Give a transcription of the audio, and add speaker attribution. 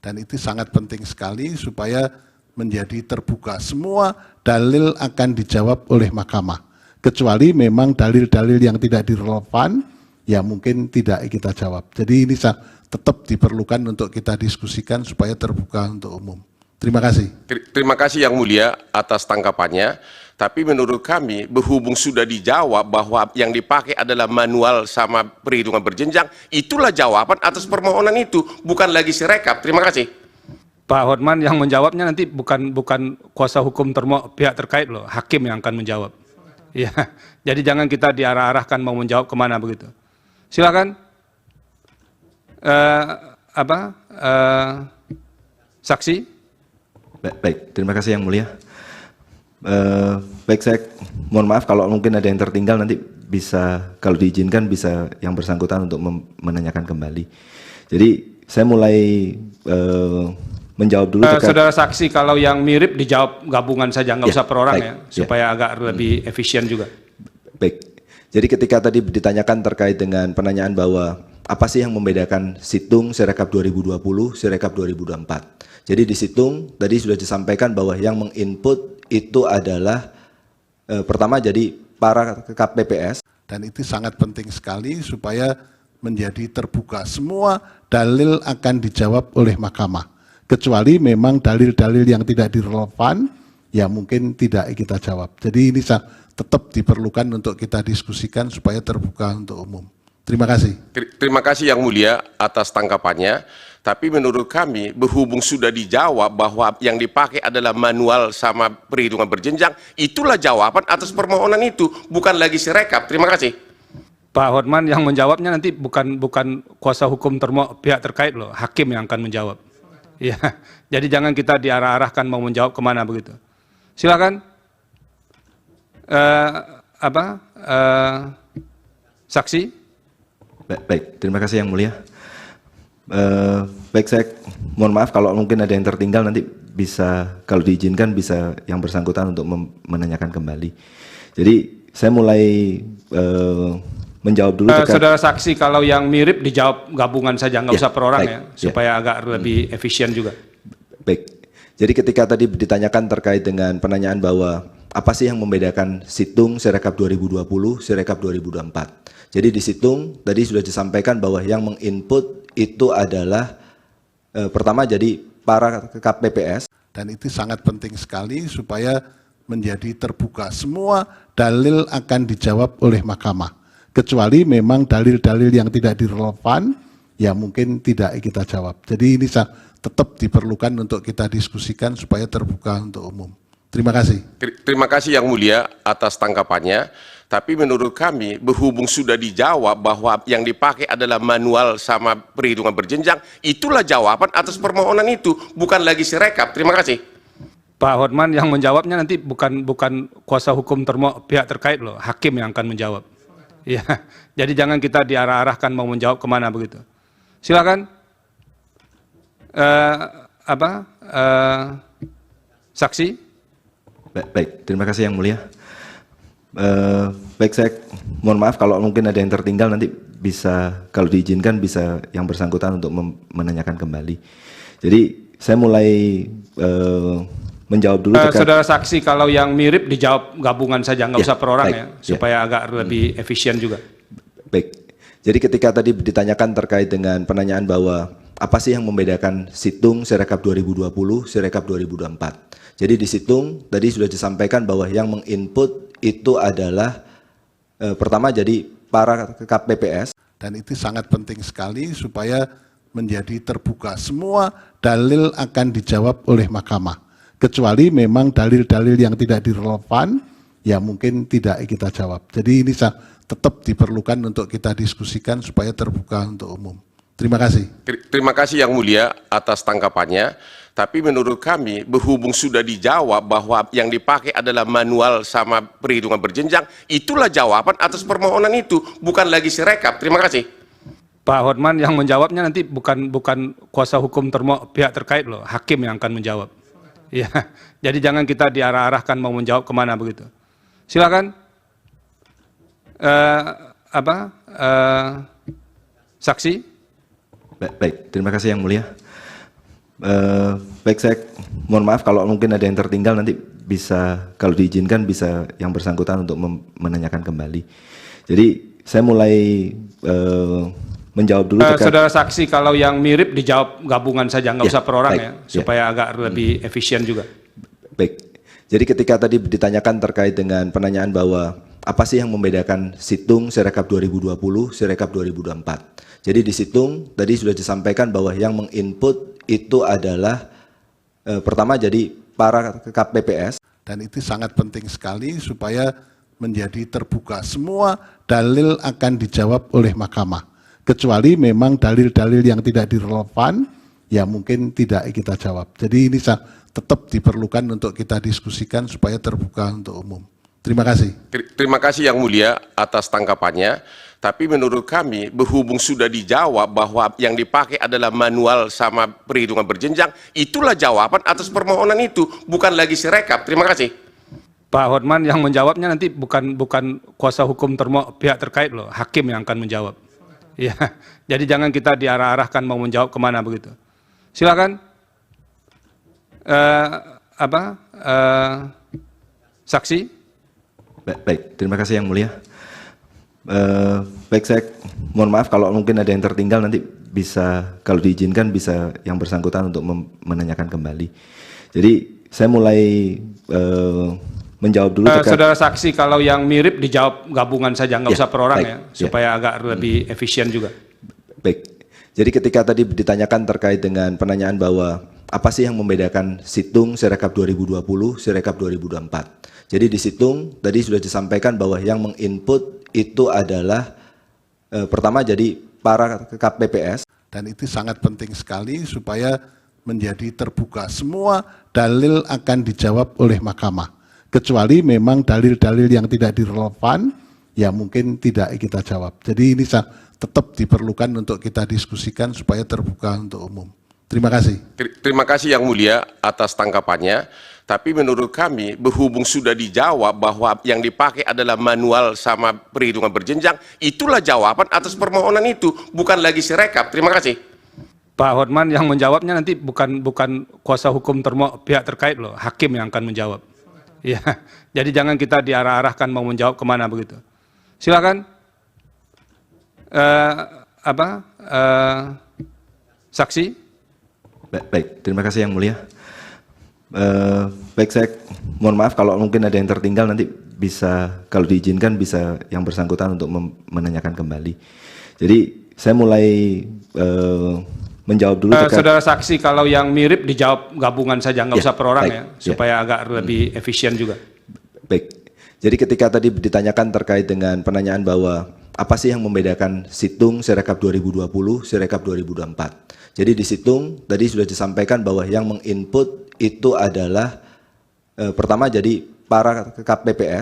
Speaker 1: Dan itu sangat penting sekali supaya menjadi terbuka. Semua dalil akan dijawab oleh mahkamah. Kecuali memang dalil-dalil yang tidak relevan, ya mungkin tidak kita jawab. Jadi ini tetap diperlukan untuk kita diskusikan supaya terbuka untuk umum. Terima kasih.
Speaker 2: Terima kasih Yang Mulia atas tanggapannya. Tapi menurut kami, berhubung sudah dijawab bahwa yang dipakai adalah manual sama perhitungan berjenjang, itulah jawaban atas permohonan itu, bukan lagi sirekap. Terima kasih.
Speaker 3: Pak Hotman, yang menjawabnya nanti bukan kuasa hukum pihak terkait loh, hakim yang akan menjawab. Ya, jadi jangan kita diarah-arahkan mau menjawab kemana begitu. Silakan. Saksi.
Speaker 4: Baik, terima kasih Yang Mulia. Baik, saya mohon maaf kalau mungkin ada yang tertinggal, nanti bisa kalau diizinkan bisa yang bersangkutan untuk menanyakan kembali. Jadi saya mulai menjawab dulu.
Speaker 3: Saudara saksi, kalau yang mirip dijawab gabungan saja, nggak usah per orang ya, supaya agak lebih efisien juga.
Speaker 4: Baik, jadi ketika tadi ditanyakan terkait dengan penanyaan bahwa apa sih yang membedakan Situng Sirekap 2020, Sirekap 2024. Jadi di Situng tadi sudah disampaikan bahwa yang menginput itu adalah pertama jadi para KPPS.
Speaker 1: Dan itu sangat penting sekali supaya menjadi terbuka. Semua dalil akan dijawab oleh mahkamah. Kecuali memang dalil-dalil yang tidak relevan, ya mungkin tidak kita jawab. Jadi ini tetap diperlukan untuk kita diskusikan supaya terbuka untuk umum. Terima kasih.
Speaker 2: Terima kasih Yang Mulia atas tanggapannya. Tapi menurut kami, berhubung sudah dijawab bahwa yang dipakai adalah manual sama perhitungan berjenjang, itulah jawaban atas permohonan itu, bukan lagi sirekap. Terima kasih.
Speaker 3: Pak Hotman, yang menjawabnya nanti bukan kuasa hukum pihak terkait loh, hakim yang akan menjawab. Ya, jadi jangan kita diarah-arahkan mau menjawab kemana begitu. Silakan. Saksi.
Speaker 4: Baik, terima kasih Yang Mulia. Baik, saya mohon maaf kalau mungkin ada yang tertinggal, nanti bisa kalau diizinkan bisa yang bersangkutan untuk menanyakan kembali. Jadi saya mulai menjawab dulu.
Speaker 3: Saudara saksi, kalau yang mirip dijawab gabungan saja, nggak usah per orang ya, supaya agak lebih efisien juga.
Speaker 4: Baik, jadi ketika tadi ditanyakan terkait dengan penanyaan bahwa apa sih yang membedakan Situng Sirekap 2020, Sirekap 2024. Jadi di Situng tadi sudah disampaikan bahwa yang menginput itu adalah pertama jadi para KPPS.
Speaker 1: Dan itu sangat penting sekali supaya menjadi terbuka. Semua dalil akan dijawab oleh mahkamah. Kecuali memang dalil-dalil yang tidak relevan, ya mungkin tidak kita jawab. Jadi ini tetap diperlukan untuk kita diskusikan supaya terbuka untuk umum. Terima kasih.
Speaker 2: Terima kasih Yang Mulia atas tanggapannya. Tapi menurut kami, berhubung sudah dijawab bahwa yang dipakai adalah manual sama perhitungan berjenjang, itulah jawaban atas permohonan itu, bukan lagi sirekap. Terima kasih.
Speaker 3: Pak Hotman, yang menjawabnya nanti bukan kuasa hukum pihak terkait loh, hakim yang akan menjawab. Ya, jadi jangan kita diarah-arahkan mau menjawab kemana begitu. Silakan. Saksi.
Speaker 4: Baik, terima kasih Yang Mulia. Baik, saya mohon maaf kalau mungkin ada yang tertinggal, nanti bisa kalau diizinkan bisa yang bersangkutan untuk menanyakan kembali. Jadi saya mulai menjawab dulu.
Speaker 3: Saudara saksi, kalau yang mirip dijawab gabungan saja, nggak usah per orang ya, supaya agak lebih efisien juga.
Speaker 4: Baik, jadi ketika tadi ditanyakan terkait dengan penanyaan bahwa apa sih yang membedakan Situng Sirekap 2020, Sirekap 2024. Jadi di Situng tadi sudah disampaikan bahwa yang menginput itu adalah pertama jadi para KPPS.
Speaker 1: Dan itu sangat penting sekali supaya menjadi terbuka. Semua dalil akan dijawab oleh mahkamah. Kecuali memang dalil-dalil yang tidak relevan, ya mungkin tidak kita jawab. Jadi ini tetap diperlukan untuk kita diskusikan supaya terbuka untuk umum. Terima kasih.
Speaker 2: Terima kasih Yang Mulia atas tanggapannya. Tapi menurut kami, berhubung sudah dijawab bahwa yang dipakai adalah manual sama perhitungan berjenjang, itulah jawaban atas permohonan itu, bukan lagi sirekap. Terima kasih.
Speaker 3: Pak Hotman, yang menjawabnya nanti bukan kuasa hukum pihak terkait loh, hakim yang akan menjawab. Ya, jadi jangan kita diarah-arahkan mau menjawab kemana begitu. Silakan. Saksi.
Speaker 4: Baik, terima kasih Yang Mulia. Baik, saya mohon maaf kalau mungkin ada yang tertinggal, nanti bisa kalau diizinkan bisa yang bersangkutan untuk menanyakan kembali. Jadi saya mulai menjawab dulu.
Speaker 3: Saudara saksi, kalau yang mirip dijawab gabungan saja, nggak usah per orang
Speaker 4: baik,
Speaker 3: ya, supaya agak lebih efisien juga.
Speaker 4: Baik, jadi ketika tadi ditanyakan terkait dengan penanyaan bahwa apa sih yang membedakan Situng Sirekap 2020, Sirekap 2024. Jadi di Situng tadi sudah disampaikan bahwa yang menginput itu adalah pertama jadi para KPPS.
Speaker 1: Dan itu sangat penting sekali supaya menjadi terbuka. Semua dalil akan dijawab oleh mahkamah. Kecuali memang dalil-dalil yang tidak direlevan, ya mungkin tidak kita jawab. Jadi ini tetap diperlukan untuk kita diskusikan supaya terbuka untuk umum. Terima kasih.
Speaker 2: Terima kasih Yang Mulia atas tanggapannya. Tapi menurut kami, berhubung sudah dijawab bahwa yang dipakai adalah manual sama perhitungan berjenjang, itulah jawaban atas permohonan itu, bukan lagi sirekap. Terima kasih.
Speaker 3: Pak Hotman yang menjawabnya nanti bukan kuasa hukum pihak terkait loh, hakim yang akan menjawab. Ya, jadi jangan kita diarah-arahkan mau menjawab kemana begitu. Silakan. Saksi.
Speaker 4: Baik, terima kasih Yang Mulia. Baik, saya mohon maaf kalau mungkin ada yang tertinggal, nanti bisa kalau diizinkan bisa yang bersangkutan untuk menanyakan kembali. Jadi saya mulai menjawab dulu.
Speaker 3: Saudara saksi, kalau yang mirip dijawab gabungan saja, nggak usah per orang ya, supaya agak lebih efisien juga.
Speaker 4: Baik, jadi ketika tadi ditanyakan terkait dengan penanyaan bahwa apa sih yang membedakan Situng Sirekap 2020, Sirekap 2024. Jadi di Situng tadi sudah disampaikan bahwa yang menginput itu adalah pertama jadi para KPPS.
Speaker 1: Dan itu sangat penting sekali supaya menjadi terbuka. Semua dalil akan dijawab oleh mahkamah. Kecuali memang dalil-dalil yang tidak direlevan, ya mungkin tidak kita jawab. Jadi ini tetap diperlukan untuk kita diskusikan supaya terbuka untuk umum. Terima kasih.
Speaker 2: Terima kasih Yang Mulia atas tanggapannya. Tapi menurut kami, berhubung sudah dijawab bahwa yang dipakai adalah manual sama perhitungan berjenjang, itulah jawaban atas permohonan itu, bukan lagi sirekap. Terima kasih.
Speaker 3: Pak Hotman yang menjawabnya nanti bukan kuasa hukum pihak terkait loh, hakim yang akan menjawab. Ya, jadi jangan kita diarah-arahkan mau menjawab kemana begitu. Silakan. Saksi.
Speaker 4: Baik, terima kasih Yang Mulia. Baik, saya mohon maaf kalau mungkin ada yang tertinggal, nanti bisa kalau diizinkan bisa yang bersangkutan untuk menanyakan kembali. Jadi saya mulai menjawab dulu.
Speaker 3: Saudara saksi, kalau yang mirip dijawab gabungan saja, nggak usah per orang ya, supaya agak lebih efisien juga.
Speaker 4: Baik, jadi ketika tadi ditanyakan terkait dengan penanyaan bahwa apa sih yang membedakan Situng Sirekap 2020, Sirekap 2024. Jadi di Situng tadi sudah disampaikan bahwa yang menginput itu adalah pertama jadi para KPPS.